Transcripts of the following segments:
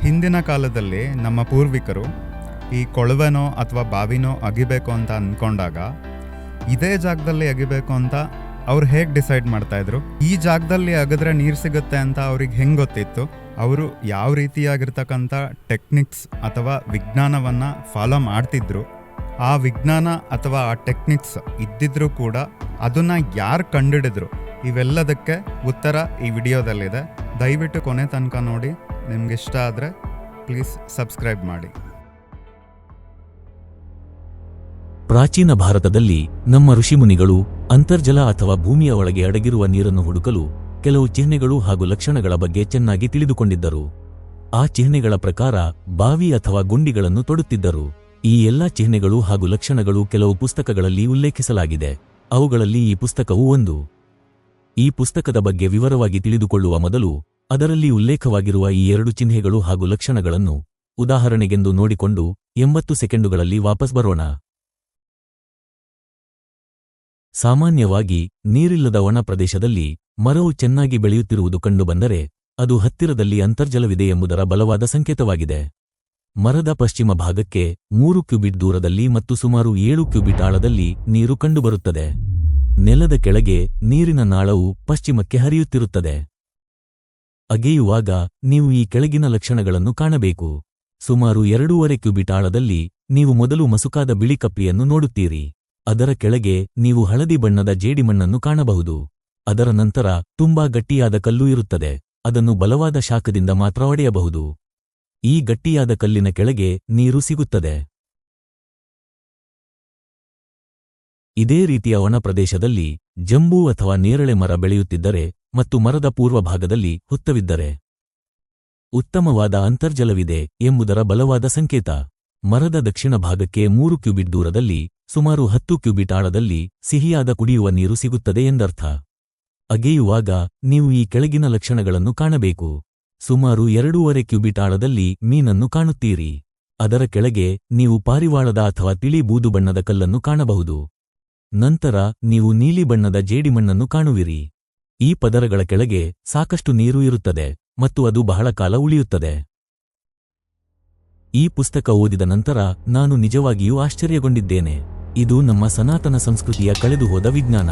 ಹಿಂದಿನ ಕಾಲದಲ್ಲಿ ನಮ್ಮ ಪೂರ್ವಿಕರು ಈ ಕೊಳವೆನೋ ಅಥವಾ ಬಾವಿನೋ ಅಗಿಬೇಕು ಅಂತ ಅಂದ್ಕೊಂಡಾಗ ಇದೇ ಜಾಗದಲ್ಲಿ ಅಗಿಬೇಕು ಅಂತ ಅವ್ರು ಹೇಗೆ ಡಿಸೈಡ್ ಮಾಡ್ತಾಯಿದ್ರು, ಈ ಜಾಗದಲ್ಲಿ ಅಗಿದ್ರೆ ನೀರು ಸಿಗುತ್ತೆ ಅಂತ ಅವ್ರಿಗೆ ಹೆಂಗೆ ಗೊತ್ತಿತ್ತು, ಅವರು ಯಾವ ರೀತಿಯಾಗಿರ್ತಕ್ಕಂಥ ಟೆಕ್ನಿಕ್ಸ್ ಅಥವಾ ವಿಜ್ಞಾನವನ್ನು ಫಾಲೋ ಮಾಡ್ತಿದ್ರು, ಆ ವಿಜ್ಞಾನ ಅಥವಾ ಆ ಟೆಕ್ನಿಕ್ಸ್ ಇದ್ದಿದ್ರೂ ಕೂಡ ಅದನ್ನು ಯಾರು ಕಂಡುಹಿಡಿದ್ರು, ಇವೆಲ್ಲದಕ್ಕೆ ಉತ್ತರ ಈ ವಿಡಿಯೋದಲ್ಲಿದೆ. ದಯವಿಟ್ಟು ಕೊನೆ ತನಕ ನೋಡಿ. ನಿಮ್ಗೆ ಇಷ್ಟ ಆದರೆ ಪ್ಲೀಸ್ ಸಬ್ಸ್ಕ್ರೈಬ್ ಮಾಡಿ. ಪ್ರಾಚೀನ ಭಾರತದಲ್ಲಿ ನಮ್ಮ ಋಷಿಮುನಿಗಳು ಅಂತರ್ಜಲ ಅಥವಾ ಭೂಮಿಯ ಒಳಗೆ ಅಡಗಿರುವ ನೀರನ್ನು ಹುಡುಕಲು ಕೆಲವು ಚಿಹ್ನೆಗಳು ಹಾಗೂ ಲಕ್ಷಣಗಳ ಬಗ್ಗೆ ಚೆನ್ನಾಗಿ ತಿಳಿದುಕೊಂಡಿದ್ದರು. ಆ ಚಿಹ್ನೆಗಳ ಪ್ರಕಾರ ಬಾವಿ ಅಥವಾ ಗುಂಡಿಗಳನ್ನು ತೊಡುತ್ತಿದ್ದರು. ಈ ಎಲ್ಲಾ ಚಿಹ್ನೆಗಳು ಹಾಗೂ ಲಕ್ಷಣಗಳು ಕೆಲವು ಪುಸ್ತಕಗಳಲ್ಲಿ ಉಲ್ಲೇಖಿಸಲಾಗಿದೆ. ಅವುಗಳಲ್ಲಿ ಈ ಪುಸ್ತಕವೂ ಒಂದು. ಈ ಪುಸ್ತಕದ ಬಗ್ಗೆ ವಿವರವಾಗಿ ತಿಳಿದುಕೊಳ್ಳುವ ಮೊದಲು ಅದರಲ್ಲಿ ಉಲ್ಲೇಖವಾಗಿರುವ ಈ 2 ಚಿಹ್ನೆಗಳು ಹಾಗೂ ಲಕ್ಷಣಗಳನ್ನು ಉದಾಹರಣೆಗೆಂದು ನೋಡಿಕೊಂಡು 80 ಸೆಕೆಂಡುಗಳಲ್ಲಿ ವಾಪಸ್ ಬರೋಣ. ಸಾಮಾನ್ಯವಾಗಿ ನೀರಿಲ್ಲದ ಒಣ ಪ್ರದೇಶದಲ್ಲಿ ಮರವು ಚೆನ್ನಾಗಿ ಬೆಳೆಯುತ್ತಿರುವುದು ಕಂಡುಬಂದರೆ ಅದು ಹತ್ತಿರದಲ್ಲಿ ಅಂತರ್ಜಲವಿದೆ ಎಂಬುದರ ಬಲವಾದ ಸಂಕೇತವಾಗಿದೆ. ಮರದ ಪಶ್ಚಿಮ ಭಾಗಕ್ಕೆ 3 ಕ್ಯೂಬಿಟ್ ದೂರದಲ್ಲಿ ಮತ್ತು ಸುಮಾರು 7 ಕ್ಯೂಬಿಟ್ ಆಳದಲ್ಲಿ ನೀರು ಕಂಡುಬರುತ್ತದೆ. ನೆಲದ ಕೆಳಗೆ ನೀರಿನ ನಾಳವು ಪಶ್ಚಿಮಕ್ಕೆ ಹರಿಯುತ್ತಿರುತ್ತದೆ. ಅಗೆಯುವಾಗ ನೀವು ಈ ಕೆಳಗಿನ ಲಕ್ಷಣಗಳನ್ನು ಕಾಣಬೇಕು. ಸುಮಾರು 2.5 ಕ್ಯೂಬಿಟ್ ಆಳದಲ್ಲಿ ನೀವು ಮೊದಲು ಮಸುಕಾದ ಬಿಳಿ ಕಪ್ಪಿಯನ್ನು ನೋಡುತ್ತೀರಿ. ಅದರ ಕೆಳಗೆ ನೀವು ಹಳದಿ ಬಣ್ಣದ ಜೇಡಿಮಣ್ಣನ್ನು ಕಾಣಬಹುದು. ಅದರ ನಂತರ ತುಂಬಾ ಗಟ್ಟಿಯಾದ ಕಲ್ಲು ಇರುತ್ತದೆ. ಅದನ್ನು ಬಲವಾದ ಶಾಖದಿಂದ ಮಾತ್ರ ಒಡೆಯಬಹುದು. ಈ ಗಟ್ಟಿಯಾದ ಕಲ್ಲಿನ ಕೆಳಗೆ ನೀರು ಸಿಗುತ್ತದೆ. ಇದೇ ರೀತಿಯ ಒಣ ಪ್ರದೇಶದಲ್ಲಿ ಜಂಬೂ ಅಥವಾ ನೇರಳೆ ಮರ ಬೆಳೆಯುತ್ತಿದ್ದರೆ ಮತ್ತು ಮರದ ಪೂರ್ವ ಭಾಗದಲ್ಲಿ ಹುತ್ತವಿದ್ದರೆ ಉತ್ತಮವಾದ ಅಂತರ್ಜಲವಿದೆ ಎಂಬುದರ ಬಲವಾದ ಸಂಕೇತ. ಮರದ ದಕ್ಷಿಣ ಭಾಗಕ್ಕೆ 3 ಕ್ಯೂಬಿಟ್ ದೂರದಲ್ಲಿ ಸುಮಾರು 10 ಕ್ಯೂಬಿಟ್ ಆಳದಲ್ಲಿ ಸಿಹಿಯಾದ ಕುಡಿಯುವ ನೀರು ಸಿಗುತ್ತದೆ ಎಂದರ್ಥ. ಅಗೆಯುವಾಗ ನೀವು ಈ ಕೆಳಗಿನ ಲಕ್ಷಣಗಳನ್ನು ಕಾಣಬೇಕು. ಸುಮಾರು 2.5 ಕ್ಯೂಬಿಟ್ ಆಳದಲ್ಲಿ ಮೀನನ್ನು ಕಾಣುತ್ತೀರಿ. ಅದರ ಕೆಳಗೆ ನೀವು ಪಾರಿವಾಳದ ಅಥವಾ ತಿಳಿ ಬೂದು ಬಣ್ಣದ ಕಲ್ಲನ್ನು ಕಾಣಬಹುದು. ನಂತರ ನೀವು ನೀಲಿ ಬಣ್ಣದ ಜೇಡಿಮಣ್ಣನ್ನು ಕಾಣುವಿರಿ. ಈ ಪದರಗಳ ಕೆಳಗೆ ಸಾಕಷ್ಟು ನೀರು ಇರುತ್ತದೆ ಮತ್ತು ಅದು ಬಹಳ ಕಾಲ ಉಳಿಯುತ್ತದೆ. ಈ ಪುಸ್ತಕ ಓದಿದ ನಂತರ ನಾನು ನಿಜವಾಗಿಯೂ ಆಶ್ಚರ್ಯಗೊಂಡಿದ್ದೇನೆ. ಇದು ನಮ್ಮ ಸನಾತನ ಸಂಸ್ಕೃತಿಯ ಕಳೆದುಹೋದ ವಿಜ್ಞಾನ.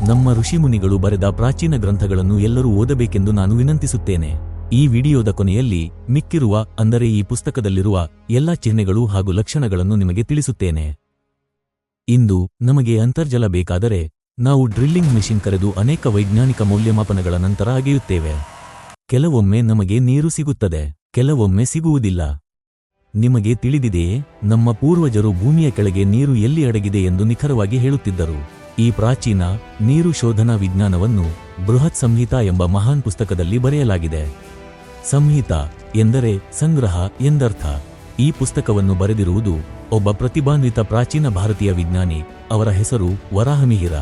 ನಮ್ಮ ಋಷಿಮುನಿಗಳು ಬರೆದ ಪ್ರಾಚೀನ ಗ್ರಂಥಗಳನ್ನು ಎಲ್ಲರೂ ಓದಬೇಕೆಂದು ನಾನು ವಿನಂತಿಸುತ್ತೇನೆ. ಈ ವಿಡಿಯೋದ ಕೊನೆಯಲ್ಲಿ ಮಿಕ್ಕಿರುವ ಅಂದರೆ ಈ ಪುಸ್ತಕದಲ್ಲಿರುವ ಎಲ್ಲಾ ಚಿಹ್ನೆಗಳು ಹಾಗೂ ಲಕ್ಷಣಗಳನ್ನು ನಿಮಗೆ ತಿಳಿಸುತ್ತೇನೆ. ಇಂದು ನಮಗೆ ಅಂತರ್ಜಲ ಬೇಕಾದರೆ ನಾವು ಡ್ರಿಲ್ಲಿಂಗ್ ಮೆಷಿನ್ ಕರೆದು ಅನೇಕ ವೈಜ್ಞಾನಿಕ ಮೌಲ್ಯಮಾಪನಗಳ ನಂತರ ಅಗೆಯುತ್ತೇವೆ. ಕೆಲವೊಮ್ಮೆ ನಮಗೆ ನೀರು ಸಿಗುತ್ತದೆ, ಕೆಲವೊಮ್ಮೆ ಸಿಗುವುದಿಲ್ಲ. ನಿಮಗೆ ತಿಳಿದಿದೆಯೇ, ನಮ್ಮ ಪೂರ್ವಜರು ಭೂಮಿಯ ಕೆಳಗೆ ನೀರು ಎಲ್ಲಿ ಅಡಗಿದೆ ಎಂದು ನಿಖರವಾಗಿ ಹೇಳುತ್ತಿದ್ದರು. ಈ ಪ್ರಾಚೀನ ನೀರು ಶೋಧನಾ ವಿಜ್ಞಾನವನ್ನು ಬೃಹತ್ ಸಂಹಿತಾ ಎಂಬ ಮಹಾನ್ ಪುಸ್ತಕದಲ್ಲಿ ಬರೆಯಲಾಗಿದೆ. ಸಂಹಿತ ಎಂದರೆ ಸಂಗ್ರಹ ಎಂದರ್ಥ. ಈ ಪುಸ್ತಕವನ್ನು ಬರೆದಿರುವುದು ಒಬ್ಬ ಪ್ರತಿಭಾನ್ವಿತ ಪ್ರಾಚೀನ ಭಾರತೀಯ ವಿಜ್ಞಾನಿ. ಅವರ ಹೆಸರು ವರಾಹಮಿಹಿರ.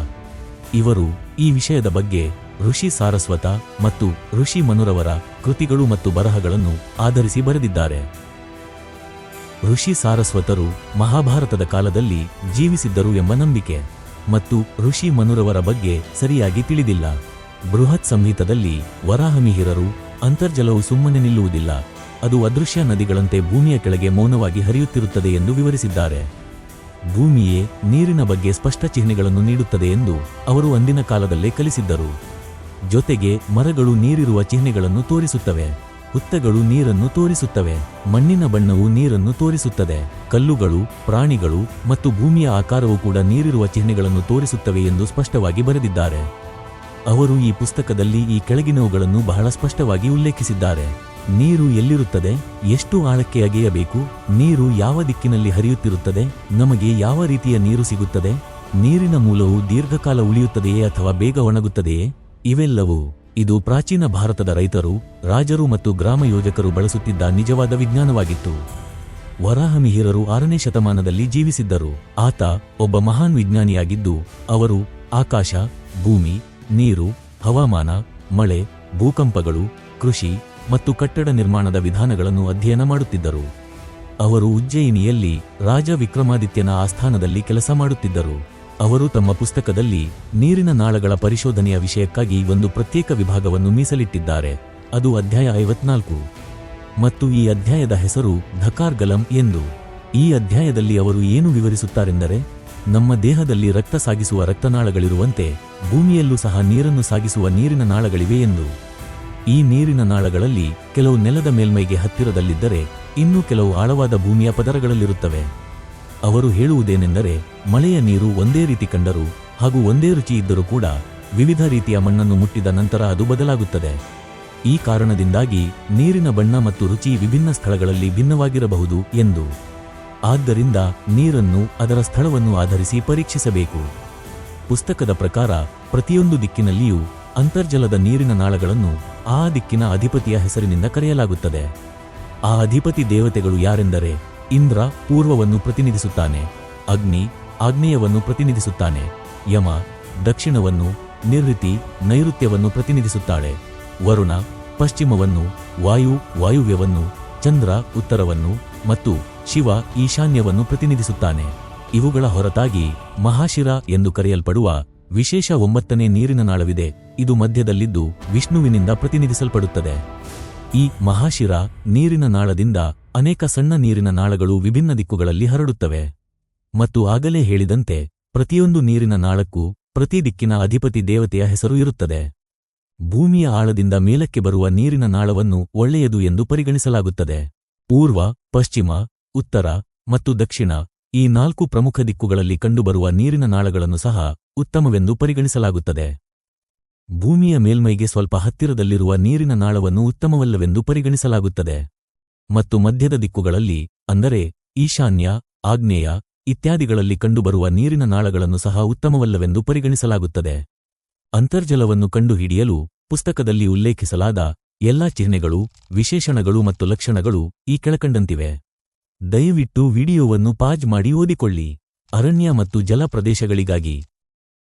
ಇವರು ಈ ವಿಷಯದ ಬಗ್ಗೆ ಋಷಿ ಸಾರಸ್ವತ ಮತ್ತು ಋಷಿ ಮನುರವರ ಕೃತಿಗಳು ಮತ್ತು ಬರಹಗಳನ್ನು ಆಧರಿಸಿ ಬರೆದಿದ್ದಾರೆ. ಋಷಿ ಸಾರಸ್ವತರು ಮಹಾಭಾರತದ ಕಾಲದಲ್ಲಿ ಜೀವಿಸಿದ್ದರು ಎಂಬ ನಂಬಿಕೆ ಮತ್ತು ಋಷಿ ಮನುರವರ ಬಗ್ಗೆ ಸರಿಯಾಗಿ ತಿಳಿದಿಲ್ಲ. ಬೃಹತ್ ಸಂಹಿತದಲ್ಲಿ ವರಾಹಮಿಹಿರರು ಅಂತರ್ಜಲವು ಸುಮ್ಮನೆ ನಿಲ್ಲುವುದಿಲ್ಲ, ಅದು ಅದೃಶ್ಯ ನದಿಗಳಂತೆ ಭೂಮಿಯ ಕೆಳಗೆ ಮೌನವಾಗಿ ಹರಿಯುತ್ತಿರುತ್ತದೆ ಎಂದು ವಿವರಿಸಿದ್ದಾರೆ. ಭೂಮಿಯೇ ನೀರಿನ ಬಗ್ಗೆ ಸ್ಪಷ್ಟ ಚಿಹ್ನೆಗಳನ್ನು ನೀಡುತ್ತದೆ ಎಂದು ಅವರು ಅಂದಿನ ಕಾಲದಲ್ಲೇ ಕಲಿಸಿದ್ದರು. ಜೊತೆಗೆ ಮರಗಳು ನೀರಿರುವ ಚಿಹ್ನೆಗಳನ್ನು ತೋರಿಸುತ್ತವೆ, ಹುತ್ತಗಳು ನೀರನ್ನು ತೋರಿಸುತ್ತವೆ, ಮಣ್ಣಿನ ಬಣ್ಣವು ನೀರನ್ನು ತೋರಿಸುತ್ತದೆ, ಕಲ್ಲುಗಳು, ಪ್ರಾಣಿಗಳು ಮತ್ತು ಭೂಮಿಯ ಆಕಾರವು ಕೂಡ ನೀರಿರುವ ಚಿಹ್ನೆಗಳನ್ನು ತೋರಿಸುತ್ತವೆ ಎಂದು ಸ್ಪಷ್ಟವಾಗಿ ಬರೆದಿದ್ದಾರೆ. ಅವರು ಈ ಪುಸ್ತಕದಲ್ಲಿ ಈ ಕೆಳಗಿನವುಗಳನ್ನು ಬಹಳ ಸ್ಪಷ್ಟವಾಗಿ ಉಲ್ಲೇಖಿಸಿದ್ದಾರೆ. ನೀರು ಎಲ್ಲಿರುತ್ತದೆ, ಎಷ್ಟು ಆಳಕ್ಕೆ ಅಗೆಯಬೇಕು, ನೀರು ಯಾವ ದಿಕ್ಕಿನಲ್ಲಿ ಹರಿಯುತ್ತಿರುತ್ತದೆ, ನಮಗೆ ಯಾವ ರೀತಿಯ ನೀರು ಸಿಗುತ್ತದೆ, ನೀರಿನ ಮೂಲವು ದೀರ್ಘಕಾಲ ಉಳಿಯುತ್ತದೆಯೇ ಅಥವಾ ಬೇಗ ಒಣಗುತ್ತದೆಯೇ, ಇವೆಲ್ಲವೂ ಇದು ಪ್ರಾಚೀನ ಭಾರತದ ರೈತರು, ರಾಜರು ಮತ್ತು ಗ್ರಾಮ ಯೋಜಕರು ಬಳಸುತ್ತಿದ್ದ ನಿಜವಾದ ವಿಜ್ಞಾನವಾಗಿತ್ತು. ವರಾಹಮಿಹಿರರು 6ನೇ ಶತಮಾನದಲ್ಲಿ ಜೀವಿಸಿದ್ದರು. ಆತ ಒಬ್ಬ ಮಹಾನ್ ವಿಜ್ಞಾನಿಯಾಗಿದ್ದು ಅವರು ಆಕಾಶ, ಭೂಮಿ, ನೀರು, ಹವಾಮಾನ, ಮಳೆ, ಭೂಕಂಪಗಳು, ಕೃಷಿ ಮತ್ತು ಕಟ್ಟಡ ನಿರ್ಮಾಣದ ವಿಧಾನಗಳನ್ನು ಅಧ್ಯಯನ ಮಾಡುತ್ತಿದ್ದರು. ಅವರು ಉಜ್ಜಯಿನಿಯಲ್ಲಿ ರಾಜ ವಿಕ್ರಮಾದಿತ್ಯನ ಆಸ್ಥಾನದಲ್ಲಿ ಕೆಲಸ ಮಾಡುತ್ತಿದ್ದರು. ಅವರು ತಮ್ಮ ಪುಸ್ತಕದಲ್ಲಿ ನೀರಿನ ನಾಳಗಳ ಪರಿಶೋಧನೆಯ ವಿಷಯಕ್ಕಾಗಿ ಒಂದು ಪ್ರತ್ಯೇಕ ವಿಭಾಗವನ್ನು ಮೀಸಲಿಟ್ಟಿದ್ದಾರೆ. ಅದು ಅಧ್ಯಾಯ 54. ಮತ್ತು ಈ ಅಧ್ಯಾಯದ ಹೆಸರು ಧಕಾರ್ಗಲಂ ಎಂದು. ಈ ಅಧ್ಯಾಯದಲ್ಲಿ ಅವರು ಏನು ವಿವರಿಸುತ್ತಾರೆಂದರೆ, ನಮ್ಮ ದೇಹದಲ್ಲಿ ರಕ್ತ ಸಾಗಿಸುವ ರಕ್ತನಾಳಗಳಿರುವಂತೆ ಭೂಮಿಯಲ್ಲೂ ಸಹ ನೀರನ್ನು ಸಾಗಿಸುವ ನೀರಿನ ನಾಳಗಳಿವೆ ಎಂದು. ಈ ನೀರಿನ ನಾಳಗಳಲ್ಲಿ ಕೆಲವು ನೆಲದ ಮೇಲ್ಮೈಗೆ ಹತ್ತಿರದಲ್ಲಿದ್ದರೆ ಇನ್ನೂ ಕೆಲವು ಆಳವಾದ ಭೂಮಿಯ ಪದರಗಳಲ್ಲಿರುತ್ತವೆ. ಅವರು ಹೇಳುವುದೇನೆಂದರೆ, ಮಳೆಯ ನೀರು ಒಂದೇ ರೀತಿ ಕಂಡರೂ ಹಾಗೂ ಒಂದೇ ರುಚಿ ಇದ್ದರೂ ಕೂಡ ವಿವಿಧ ರೀತಿಯ ಮಣ್ಣನ್ನು ಮುಟ್ಟಿದ ನಂತರ ಅದು ಬದಲಾಗುತ್ತದೆ. ಈ ಕಾರಣದಿಂದಾಗಿ ನೀರಿನ ಬಣ್ಣ ಮತ್ತು ರುಚಿ ವಿಭಿನ್ನ ಸ್ಥಳಗಳಲ್ಲಿ ಭಿನ್ನವಾಗಿರಬಹುದು ಎಂದು. ಆದ್ದರಿಂದ ನೀರನ್ನು ಅದರ ಸ್ಥಳವನ್ನು ಆಧರಿಸಿ ಪರೀಕ್ಷಿಸಬೇಕು. ಪುಸ್ತಕದ ಪ್ರಕಾರ ಪ್ರತಿಯೊಂದು ದಿಕ್ಕಿನಲ್ಲಿಯೂ ಅಂತರ್ಜಲದ ನೀರಿನ ನಾಳಗಳನ್ನು ಆ ದಿಕ್ಕಿನ ಅಧಿಪತಿಯ ಹೆಸರಿನಿಂದ ಕರೆಯಲಾಗುತ್ತದೆ. ಆ ಅಧಿಪತಿ ದೇವತೆಗಳು ಯಾರೆಂದರೆ, ಇಂದ್ರ ಪೂರ್ವವನ್ನು ಪ್ರತಿನಿಧಿಸುತ್ತಾನೆ, ಅಗ್ನಿ ಆಗ್ನೇಯವನ್ನು ಪ್ರತಿನಿಧಿಸುತ್ತಾನೆ, ಯಮ ದಕ್ಷಿಣವನ್ನು, ನಿವೃತ್ತಿ ನೈಋತ್ಯವನ್ನು ಪ್ರತಿನಿಧಿಸುತ್ತಾಳೆ, ವರುಣ ಪಶ್ಚಿಮವನ್ನು, ವಾಯು ವಾಯುವ್ಯವನ್ನು, ಚಂದ್ರ ಉತ್ತರವನ್ನು ಮತ್ತು ಶಿವ ಈಶಾನ್ಯವನ್ನು ಪ್ರತಿನಿಧಿಸುತ್ತಾನೆ. ಇವುಗಳ ಹೊರತಾಗಿ ಮಹಾಶಿರ ಎಂದು ಕರೆಯಲ್ಪಡುವ ವಿಶೇಷ 9ನೇ ನೀರಿನ ನಾಳವಿದೆ. ಇದು ಮಧ್ಯದಲ್ಲಿದ್ದು ವಿಷ್ಣುವಿನಿಂದ ಪ್ರತಿನಿಧಿಸಲ್ಪಡುತ್ತದೆ. ಈ ಮಹಾಶಿರ ನೀರಿನ ನಾಳದಿಂದ ಅನೇಕ ಸಣ್ಣ ನೀರಿನ ನಾಳಗಳು ವಿಭಿನ್ನ ದಿಕ್ಕುಗಳಲ್ಲಿ ಹರಡುತ್ತವೆ. ಮತ್ತು ಆಗಲೇ ಹೇಳಿದಂತೆ ಪ್ರತಿಯೊಂದು ನೀರಿನ ನಾಳಕ್ಕೂ ಪ್ರತಿ ದಿಕ್ಕಿನ ಅಧಿಪತಿ ದೇವತೆಯ ಹೆಸರು ಇರುತ್ತದೆ. ಭೂಮಿಯ ಆಳದಿಂದ ಮೇಲಕ್ಕೆ ಬರುವ ನೀರಿನ ನಾಳವನ್ನು ಒಳ್ಳೆಯದು ಎಂದು ಪರಿಗಣಿಸಲಾಗುತ್ತದೆ. ಪೂರ್ವ, ಪಶ್ಚಿಮ, ಉತ್ತರ ಮತ್ತು ದಕ್ಷಿಣ ಈ 4 ಪ್ರಮುಖ ದಿಕ್ಕುಗಳಲ್ಲಿ ಕಂಡುಬರುವ ನೀರಿನ ನಾಳಗಳನ್ನು ಸಹ ಉತ್ತಮವೆಂದು ಪರಿಗಣಿಸಲಾಗುತ್ತದೆ. ಭೂಮಿಯ ಮೇಲ್ಮೈಗೆ ಸ್ವಲ್ಪ ಹತ್ತಿರದಲ್ಲಿರುವ ನೀರಿನ ನಾಳವನ್ನು ಉತ್ತಮವಲ್ಲವೆಂದು ಪರಿಗಣಿಸಲಾಗುತ್ತದೆ. ಮತ್ತು ಮಧ್ಯದ ದಿಕ್ಕುಗಳಲ್ಲಿ, ಅಂದರೆ ಈಶಾನ್ಯ, ಆಗ್ನೇಯ ಇತ್ಯಾದಿಗಳಲ್ಲಿ ಕಂಡುಬರುವ ನೀರಿನ ನಾಳಗಳನ್ನು ಸಹ ಉತ್ತಮವಲ್ಲವೆಂದು ಪರಿಗಣಿಸಲಾಗುತ್ತದೆ. ಅಂತರ್ಜಲವನ್ನು ಕಂಡುಹಿಡಿಯಲು ಪುಸ್ತಕದಲ್ಲಿ ಉಲ್ಲೇಖಿಸಲಾದ ಎಲ್ಲಾ ಚಿಹ್ನೆಗಳು, ವಿಶೇಷಣಗಳು ಮತ್ತು ಲಕ್ಷಣಗಳು ಈ ಕೆಳಕಂಡಂತಿವೆ. ದಯವಿಟ್ಟು ವಿಡಿಯೋವನ್ನು ಪಾಜ್ ಮಾಡಿ ಓದಿಕೊಳ್ಳಿ. ಅರಣ್ಯ ಮತ್ತು ಜಲ ಪ್ರದೇಶಗಳಿಗಾಗಿ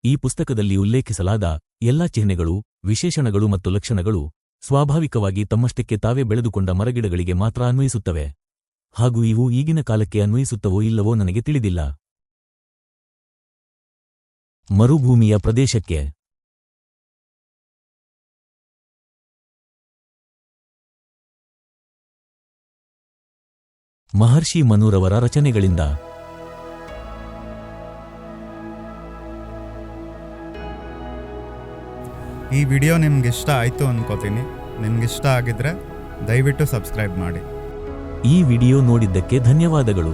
ಈ ಪುಸ್ತಕದಲ್ಲಿ ಉಲ್ಲೇಖಿಸಲಾದ ಎಲ್ಲಾ ಚಿಹ್ನೆಗಳು, ವಿಶೇಷಣಗಳು ಮತ್ತು ಲಕ್ಷಣಗಳು ಸ್ವಾಭಾವಿಕವಾಗಿ ತಮ್ಮಷ್ಟಕ್ಕೆ ತಾವೇ ಬೆಳೆದುಕೊಂಡ ಮರಗಿಡಗಳಿಗೆ ಮಾತ್ರ ಅನ್ವಯಿಸುತ್ತವೆ. ಹಾಗೂ ಇವು ಈಗಿನ ಕಾಲಕ್ಕೆ ಅನ್ವಯಿಸುತ್ತವೋ ಇಲ್ಲವೋ ನನಗೆ ತಿಳಿದಿಲ್ಲ. ಮರುಭೂಮಿಯ ಪ್ರದೇಶಕ್ಕೆ ಮಹರ್ಷಿ ಮನುರವರ ರಚನೆಗಳಿಂದ ಈ ವಿಡಿಯೋ ನಿಮ್ಗಿಷ್ಟ ಆಯಿತು ಅನ್ಕೋತೀನಿ. ನಿಮ್ಗಿಷ್ಟ ಆಗಿದ್ರೆ ದಯವಿಟ್ಟು ಸಬ್ಸ್ಕ್ರೈಬ್ ಮಾಡಿ. ಈ ವಿಡಿಯೋ ನೋಡಿದ್ದಕ್ಕೆ ಧನ್ಯವಾದಗಳು.